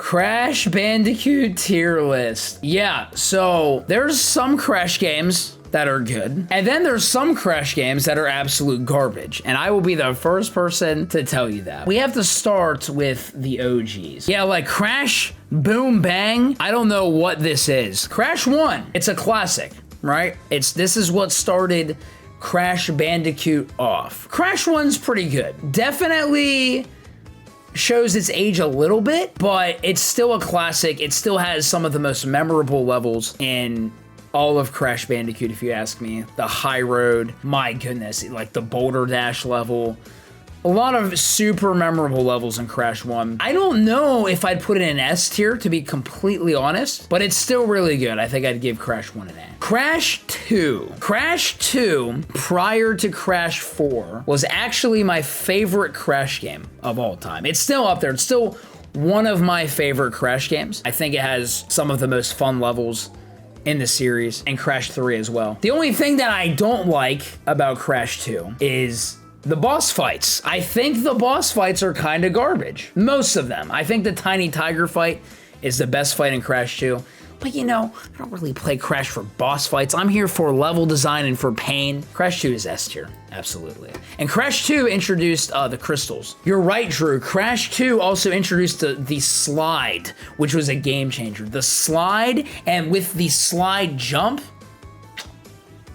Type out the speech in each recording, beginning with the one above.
Crash Bandicoot tier list. Yeah, so there's some Crash games that are good, and then there's some Crash games that are absolute garbage, and I will be the first person to tell you that. We have to start with the OGs. Yeah, like Crash Boom Bang, I don't know what this is. Crash 1, it's a classic, right? This is what started Crash Bandicoot off. Crash 1's pretty good. Definitely shows its age a little bit, but it's still a classic. It still has some of the most memorable levels in all of Crash Bandicoot, if you ask me. The high road, my goodness, like the Boulder Dash level. A lot of super memorable levels in Crash 1. I don't know if I'd put it in S tier, to be completely honest, but it's still really good. I think I'd give Crash 1 an A. Crash 2. Crash 2, prior to Crash 4, was actually my favorite Crash game of all time. It's still up there. It's still one of my favorite Crash games. I think it has some of the most fun levels in the series, and Crash 3 as well. The only thing that I don't like about Crash 2 is the boss fights. I think the boss fights are kind of garbage. Most of them. I think the Tiny Tiger fight is the best fight in Crash 2. But you know, I don't really play Crash for boss fights. I'm here for level design and for pain. Crash 2 is S tier, absolutely. And Crash 2 introduced the crystals. You're right, Drew. Crash 2 also introduced the slide, which was a game changer. The slide, and with the slide jump,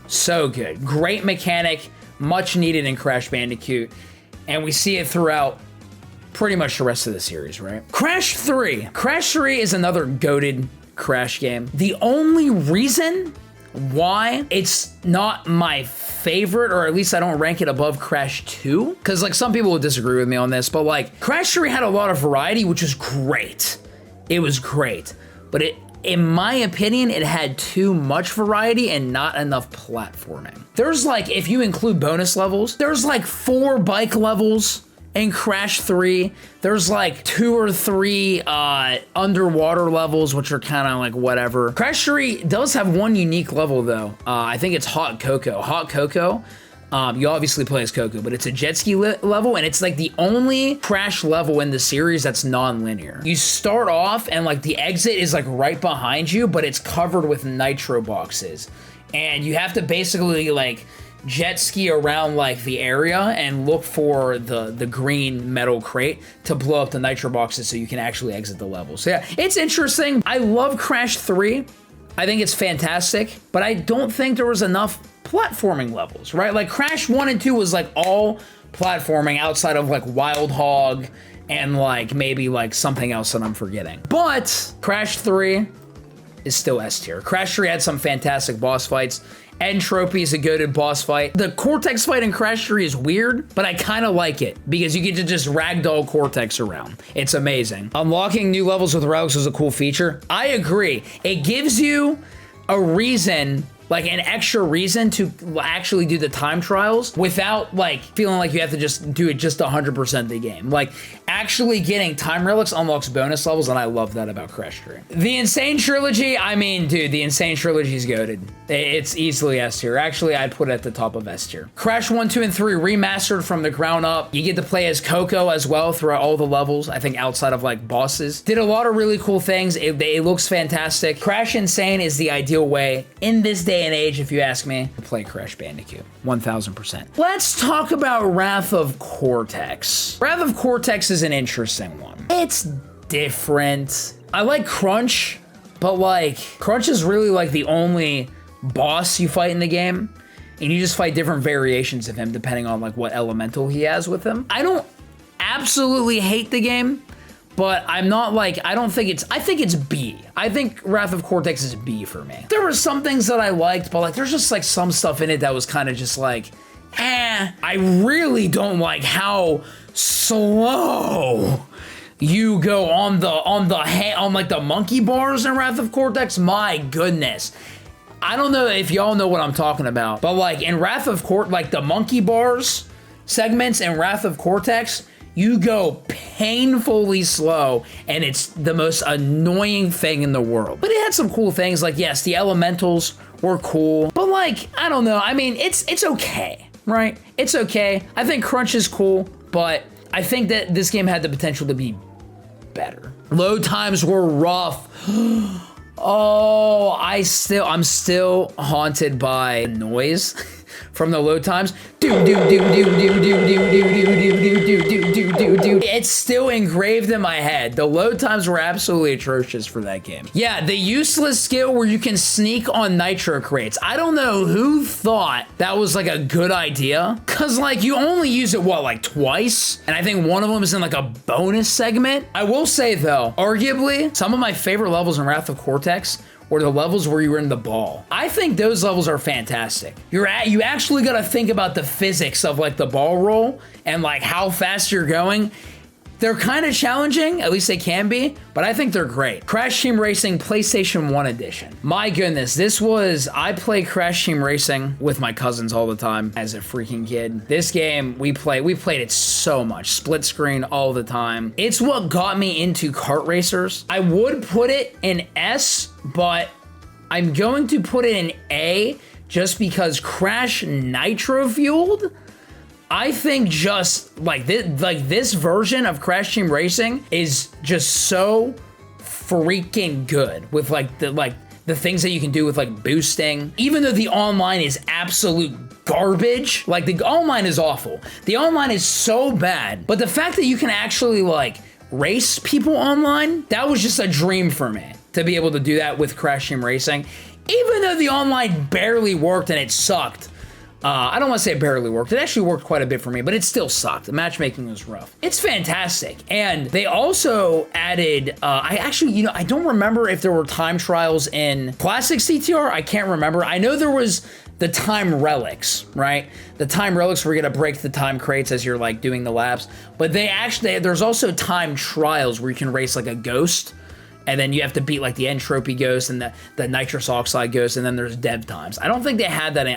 so good. Great mechanic, much needed in Crash Bandicoot. And we see it throughout pretty much the rest of the series, right? Crash 3. Crash 3 is another goated Crash game. The only reason why it's not my favorite, or at least I don't rank it above Crash 2, because like some people will disagree with me on this, but like Crash 3 had a lot of variety, which is great. It was great, but in my opinion, it had too much variety and not enough platforming. There's like, if you include bonus levels, there's like 4 bike levels in Crash 3. There's like 2 or 3 underwater levels, which are kind of like whatever. Crash 3 does have one unique level though. I think it's Hot Cocoa. Hot Cocoa, you obviously play as Coco, but it's a jet ski level, and it's like the only Crash level in the series that's non-linear. You start off and like the exit is like right behind you, but it's covered with nitro boxes. And you have to basically like jet ski around like the area and look for the green metal crate to blow up the nitro boxes so you can actually exit the level. So yeah, it's interesting. I love Crash 3. I think it's fantastic, but I don't think there was enough platforming levels, right? Like Crash 1 and 2 was like all platforming outside of like Wild Hog and like maybe like something else that I'm forgetting. But Crash 3 is still S tier. Crash 3 had some fantastic boss fights. Entropy is a goated boss fight. The Cortex fight in Crash 3 is weird, but I kind of like it because you get to just ragdoll Cortex around. It's amazing. Unlocking new levels with relics is a cool feature. I agree. It gives you a reason, like an extra reason to actually do the time trials without like feeling like you have to just do it just 100% the game. Like actually getting time relics unlocks bonus levels, and I love that about Crash 3. The Insane Trilogy, I mean, dude, the Insane Trilogy is goated. It's easily S tier. Actually, I'd put it at the top of S tier. Crash 1, 2, and 3 remastered from the ground up. You get to play as Coco as well throughout all the levels, I think outside of like bosses. Did a lot of really cool things. It looks fantastic. Crash Insane is the ideal way in this day and age, if you ask me, to play Crash Bandicoot. 1000%. Let's talk about Wrath of Cortex. Wrath of Cortex is an interesting one. It's different. I like Crunch, but like Crunch is really like the only boss you fight in the game, and you just fight different variations of him depending on like what elemental he has with him. I don't absolutely hate the game, but I'm not like, I think it's B. I think Wrath of Cortex is B for me. There were some things that I liked, but like there's just like some stuff in it that was kind of just like, I really don't like how slow you go on like the monkey bars in Wrath of Cortex. My goodness. I don't know if y'all know what I'm talking about, but like in Wrath of Cortex, like the monkey bars segments in Wrath of Cortex, you go painfully slow, and it's the most annoying thing in the world. But it had some cool things, like yes, the elementals were cool, but like, I don't know, I mean, it's okay, right? It's okay. I think Crunch is cool, but I think that this game had the potential to be better. Load times were rough. Oh, I'm still haunted by noise from the load times. It's still engraved in my head. The load times were absolutely atrocious for that game. Yeah, the useless skill where you can sneak on nitro crates. I don't know who thought that was like a good idea. Cause like you only use it, what, like twice? And I think one of them is in like a bonus segment. I will say though, arguably, some of my favorite levels in Wrath of Cortex or the levels where you were in the ball. I think those levels are fantastic. You actually gotta think about the physics of like the ball roll and like how fast you're going. They're kind of challenging, at least they can be, but I think they're great. Crash Team Racing PlayStation 1 edition. My goodness, I play Crash Team Racing with my cousins all the time as a freaking kid. This game, we played it so much. Split screen all the time. It's what got me into kart racers. I would put it in S, but I'm going to put it in A just because Crash Nitro Fueled, I think just like this version of Crash Team Racing is just so freaking good with the things that you can do with like boosting. Even though the online is absolute garbage, like the online is awful. The online is so bad, but the fact that you can actually like race people online, that was just a dream for me to be able to do that with Crash Team Racing. Even though the online barely worked and it sucked. I don't want to say it barely worked. It actually worked quite a bit for me, but it still sucked. The matchmaking was rough. It's fantastic. And they also added, I don't remember if there were time trials in Classic CTR. I can't remember. I know there was the time relics, right? The time relics where you're gonna break the time crates as you're like doing the laps. But there's also time trials where you can race like a ghost. And then you have to beat like the entropy ghost and the nitrous oxide ghost, and then there's dev times. I don't think they had that in,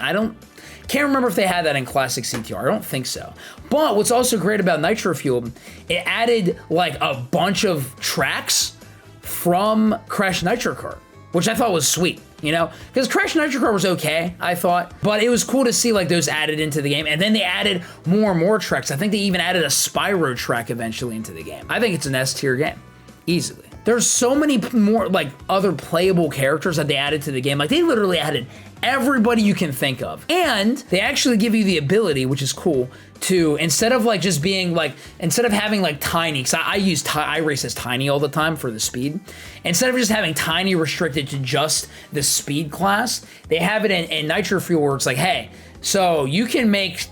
can't remember if they had that in Classic CTR. I don't think so. But what's also great about Nitro Fuel, it added like a bunch of tracks from Crash Nitro Kart, which I thought was sweet, you know? Because Crash Nitro Kart was okay, I thought, but it was cool to see like those added into the game. And then they added more and more tracks. I think they even added a Spyro track eventually into the game. I think it's an S tier game, easily. There's so many more like other playable characters that they added to the game. Like they literally added everybody you can think of. And they actually give you the ability, which is cool, to instead of like just being like, instead of having like Tiny, because I race as Tiny all the time for the speed. Instead of just having Tiny restricted to just the speed class, they have it in Nitro Fuel where it's like, hey, so you can make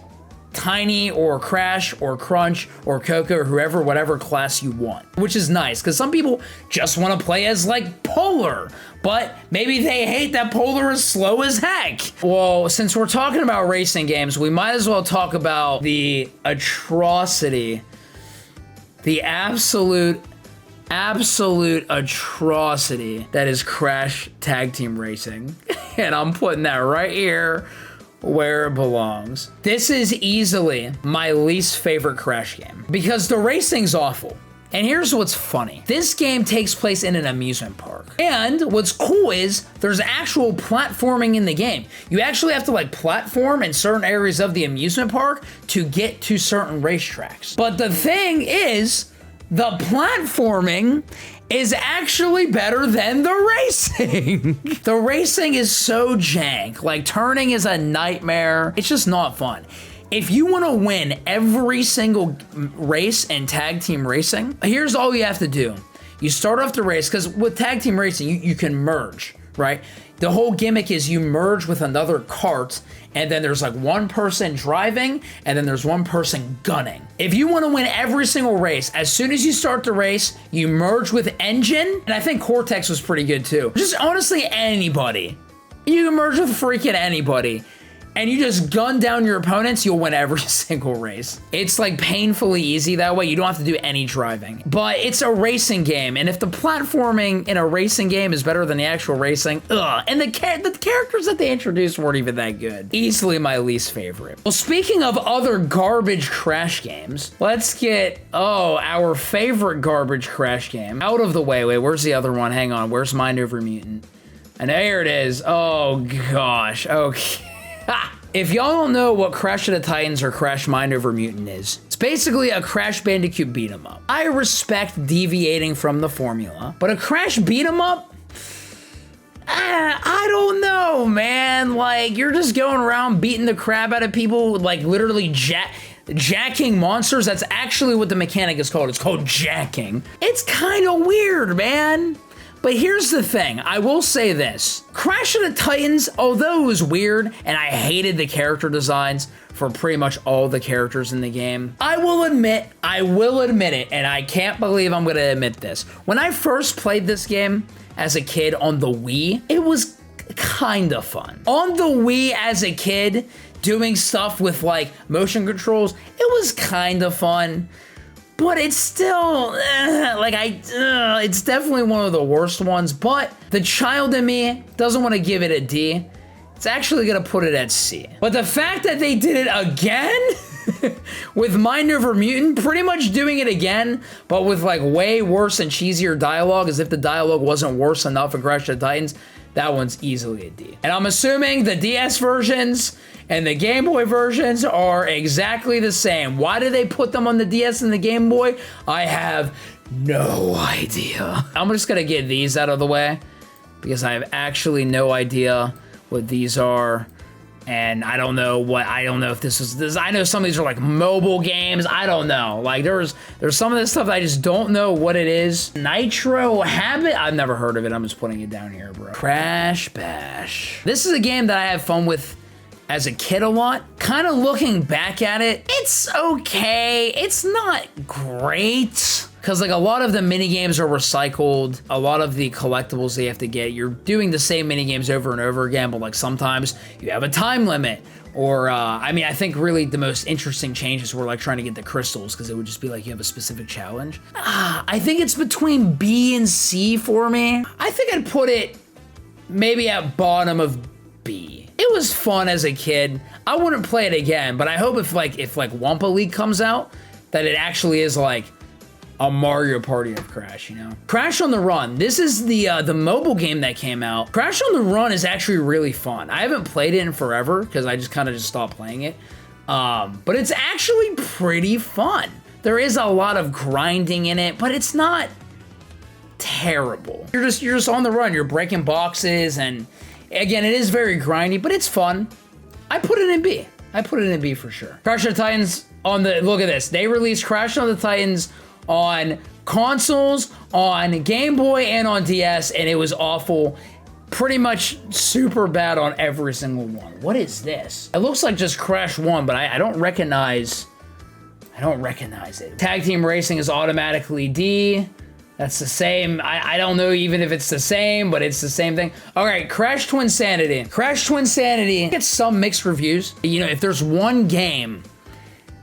Tiny or Crash or Crunch or Coco or whoever, whatever class you want, which is nice because some people just want to play as like Polar, but maybe they hate that Polar is slow as heck. Well, since we're talking about racing games, we might as well talk about the atrocity, the absolute atrocity that is Crash Tag Team Racing. And I'm putting that right here where it belongs. This is easily my least favorite Crash game because the racing's awful. And here's what's funny. This game takes place in an amusement park. And what's cool is there's actual platforming in the game. You actually have to like platform in certain areas of the amusement park to get to certain racetracks. But the thing is, the platforming is actually better than the racing. The racing is so jank. Like turning is a nightmare. It's just not fun. If you want to win every single race in tag team racing, here's all you have to do. You start off the race, because with tag team racing, you can merge, right? The whole gimmick is you merge with another kart, and then there's like one person driving, and then there's one person gunning. If you want to win every single race, as soon as you start the race, you merge with engine, and I think Cortex was pretty good too. Just honestly, anybody. You can merge with freaking anybody. And you just gun down your opponents, you'll win every single race. It's like painfully easy that way. You don't have to do any driving. But it's a racing game, and if the platforming in a racing game is better than the actual racing, ugh. And the characters that they introduced weren't even that good. Easily my least favorite. Well, speaking of other garbage Crash games, let's get, our favorite garbage Crash game out of the way. Wait, where's the other one? Hang on, where's Mind Over Mutant? And there it is. Oh gosh, okay. If y'all don't know what Crash of the Titans or Crash Mind Over Mutant is, it's basically a Crash Bandicoot beat 'em up. I respect deviating from the formula, but a Crash beat 'em up? I don't know, man. Like, you're just going around beating the crap out of people, like literally jacking monsters. That's actually what the mechanic is called. It's called jacking. It's kind of weird, man. But here's the thing, I will say this. Crash of the Titans, although it was weird, and I hated the character designs for pretty much all the characters in the game, I will admit it, and I can't believe I'm gonna admit this. When I first played this game as a kid on the Wii, it was kind of fun. On the Wii as a kid, doing stuff with like motion controls, it was kind of fun. But it's still, it's definitely one of the worst ones, but the child in me doesn't want to give it a D. It's actually gonna put it at C. But the fact that they did it again with Mind Over Mutant, pretty much doing it again, but with like way worse and cheesier dialogue, as if the dialogue wasn't worse enough in Crash of the Titans, that one's easily a D. And I'm assuming the DS versions and the Game Boy versions are exactly the same. Why did they put them on the DS and the Game Boy? I have no idea. I'm just gonna get these out of the way because I have actually no idea what these are. And I don't know if this is this. I know some of these are like mobile games. I don't know. Like there's some of this stuff that I just don't know what it is. Nitro Habit? I've never heard of it. I'm just putting it down here, bro. Crash Bash. This is a game that I have fun with as a kid a lot. Kind of looking back at it, it's okay. It's not great. Because like a lot of the mini games are recycled, a lot of the collectibles they have to get, you're doing the same mini games over and over again, but like sometimes you have a time limit. Or, I mean, I think really the most interesting changes were like trying to get the crystals, because it would just be like you have a specific challenge. I think it's between B and C for me. I think I'd put it maybe at bottom of B. It was fun as a kid. I wouldn't play it again, but I hope if Wumpa League comes out, that it actually is like a Mario Party of Crash, you know? Crash on the Run. This is the mobile game that came out. Crash on the Run is actually really fun. I haven't played it in forever because I just kind of stopped playing it. But it's actually pretty fun. There is a lot of grinding in it, but it's not terrible. You're just on the run. You're breaking boxes, and again, it is very grindy, but it's fun. I put it in B. I put it in B for sure. Crash of the Titans on the, look at this. They released Crash of the Titans on consoles, on Game Boy, and on DS, and it was awful. Pretty much super bad on every single one. What is this? It looks like just Crash 1, but I don't recognize it. Tag Team Racing is automatically D. That's the same. I don't know even if it's the same, but it's the same thing. All right, Crash Twinsanity. Crash Twinsanity gets some mixed reviews. You know, if there's one game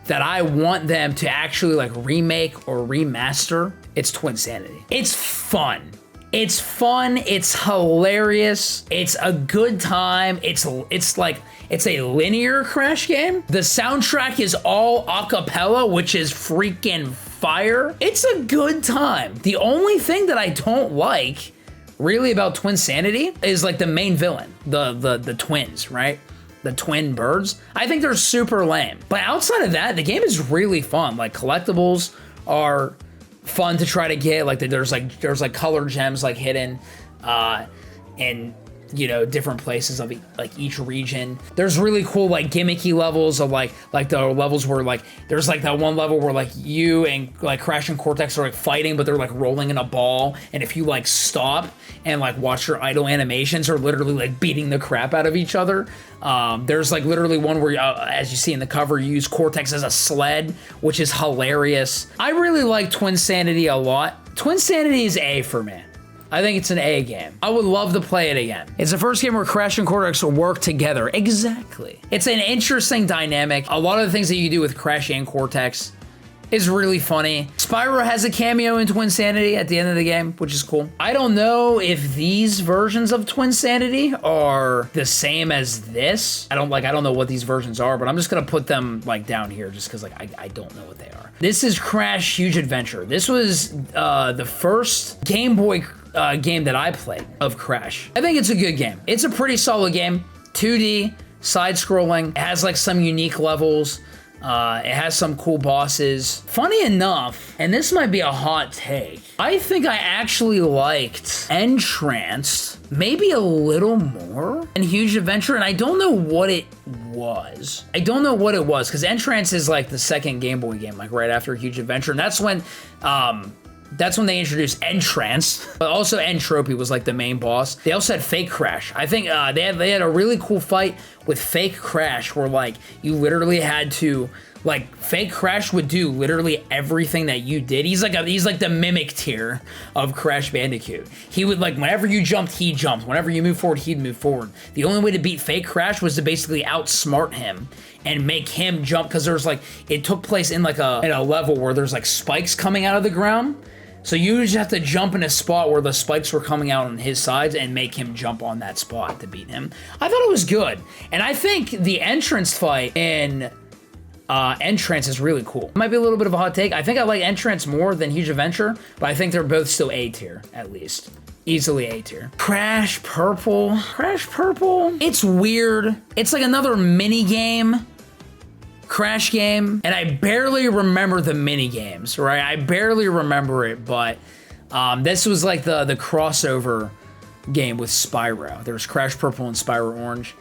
that I want them to actually like remake or remaster, it's Twinsanity. It's fun. It's fun, it's hilarious, it's a good time, it's a linear Crash game. The soundtrack is all a cappella, which is freaking fire. It's a good time. The only thing that I don't like really about Twinsanity is like the main villain, the twins, right? The twin birds. I think they're super lame. But outside of that, the game is really fun. Like collectibles are fun to try to get. Like there's like color gems like hidden in, you know, different places of like each region. There's really cool like gimmicky levels of like the levels where like there's like that one level where like you and like Crash and Cortex are like fighting, but they're like rolling in a ball, and if you like stop and like watch your idle animations, are literally like beating the crap out of each other. There's like literally one where as you see in the cover, you use Cortex as a sled, which is hilarious. I really like Twinsanity a lot. Twinsanity is A for me. I think it's an A game. I would love to play it again. It's the first game where Crash and Cortex will work together. Exactly. It's an interesting dynamic. A lot of the things that you do with Crash and Cortex is really funny. Spyro has a cameo in Twinsanity at the end of the game, which is cool. I don't know if these versions of Twinsanity are the same as this. I don't know what these versions are, but I'm just gonna put them like down here just because like I don't know what they are. This is Crash Huge Adventure. This was the first Game Boy game that I played of Crash. I think it's a good game. It's a pretty solid game. 2D, side-scrolling. It has like some unique levels. It has some cool bosses. Funny enough, and this might be a hot take, I think I actually liked Entranced maybe a little more than Huge Adventure, and I don't know what it was. I don't know what it was, because Entranced is like the second Game Boy game, like right after Huge Adventure, and that's when they introduced Entrance, but also Entropy was like the main boss. They also had Fake Crash. I think they had a really cool fight with Fake Crash where like you literally had to, like, Fake Crash would do literally everything that you did. He's like the mimic tier of Crash Bandicoot. He would, like, whenever you jumped, he jumped. Whenever you moved forward, he'd move forward. The only way to beat Fake Crash was to basically outsmart him and make him jump, because there's like, it took place in like in a level where there's like spikes coming out of the ground. So you just have to jump in a spot where the spikes were coming out on his sides and make him jump on that spot to beat him. I thought it was good. And I think the entrance fight in Entrance is really cool. It might be a little bit of a hot take. I think I like Entrance more than Huge Adventure, but I think they're both still A tier, at least. Easily A tier. Crash Purple. Crash Purple. It's weird. It's like another mini game. Crash game, and I barely remember the mini games, right? I barely remember it, but this was like the crossover game with Spyro. There was Crash Purple and Spyro Orange.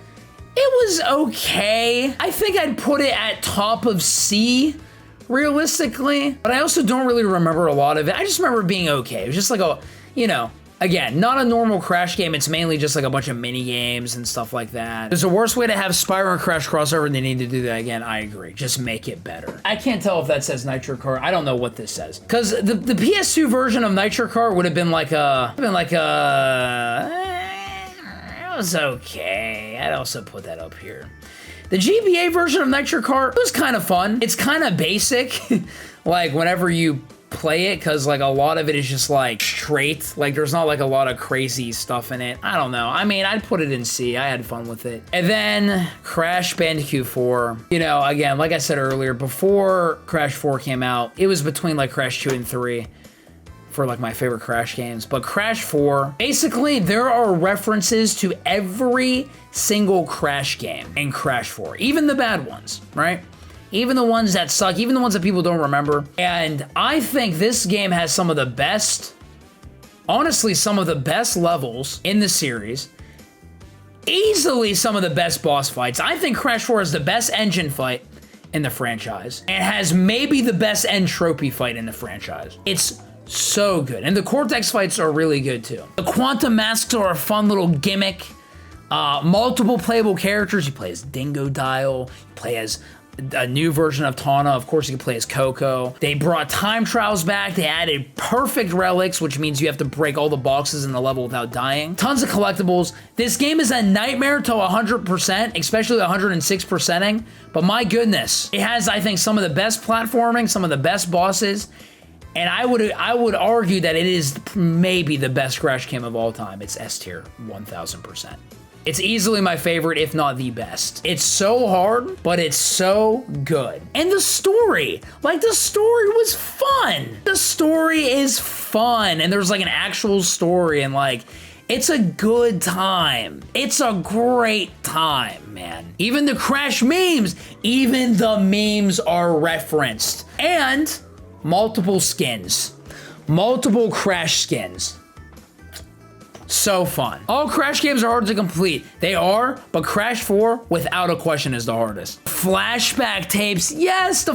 It was okay. I think I'd put it at top of C, realistically, but I also don't really remember a lot of it. I just remember it being okay. It was just like a, you know, again, not a normal Crash game. It's mainly just like a bunch of mini games and stuff like that. There's a worse way to have Spyro and Crash crossover, and they need to do that again. I agree. Just make it better. I can't tell if that says Nitro Kart. I don't know what this says. Because the PS2 version of Nitro Kart would have been like it was okay. I'd also put that up here. The GBA version of Nitro Kart was kind of fun. It's kind of basic. Like whenever you play it, because like a lot of it is just like straight, like there's not like a lot of crazy stuff in it. I don't know. I mean, I'd put it in C. I had fun with it. And then Crash Bandicoot 4, you know, again, like I said earlier, before Crash 4 came out, it was between like Crash 2 and 3 for like my favorite Crash games. But Crash 4, basically there are references to every single Crash game in Crash 4, even the bad ones, right? Even the ones that suck, even the ones that people don't remember. And I think this game has some of the best, honestly, some of the best levels in the series. Easily some of the best boss fights. I think Crash 4 is the best engine fight in the franchise. And has maybe the best entropy fight in the franchise. It's so good. And the Cortex fights are really good too. The Quantum Masks are a fun little gimmick. Multiple playable characters. You play as Dingo Dial. You play as a new version of Tawna. Of course, you can play as Coco. They brought time trials back. They added perfect relics, which means you have to break all the boxes in the level without dying. Tons of collectibles. This game is a nightmare to 100%, especially 106%ing. But my goodness, it has, I think, some of the best platforming, some of the best bosses. And I would argue that it is maybe the best Crash game of all time. It's S tier, 1000%. It's easily my favorite, if not the best. It's so hard, but it's so good. And the story, like the story was fun. The story is fun, and there's like an actual story, and like, it's a good time. It's a great time, man. Even the Crash memes, even the memes are referenced. And multiple skins, multiple Crash skins. So fun. All Crash games are hard to complete. They are, but Crash 4, without a question, is the hardest. Flashback tapes, yes,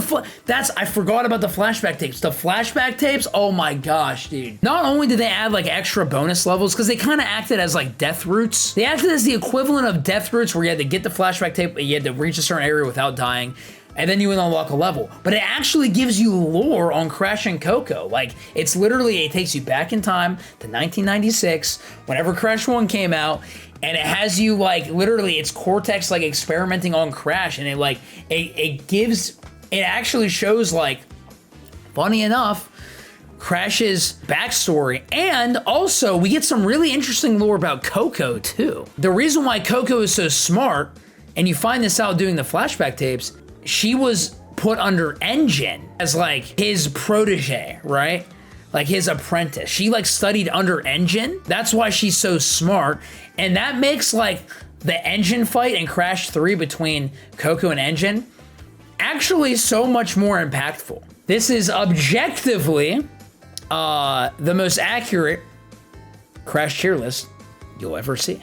I forgot about the flashback tapes. The flashback tapes, oh my gosh, dude. Not only did they add like extra bonus levels, because they kind of acted as like death routes. They acted as the equivalent of death routes where you had to get the flashback tape, you had to reach a certain area without dying, and then you would unlock a level. But it actually gives you lore on Crash and Coco. Like, it's literally, it takes you back in time to 1996, whenever Crash 1 came out, and it has you, like, literally, it's Cortex, like, experimenting on Crash, and it, like, it actually shows, like, funny enough, Crash's backstory, and also, we get some really interesting lore about Coco, too. The reason why Coco is so smart, and you find this out doing the flashback tapes, she was put under Engine as like his protege, right? Like his apprentice. She like studied under Engine. That's why she's so smart. And that makes like the Engine fight in Crash 3 between Coco and Engine actually so much more impactful. This is objectively the most accurate Crash tier list you'll ever see.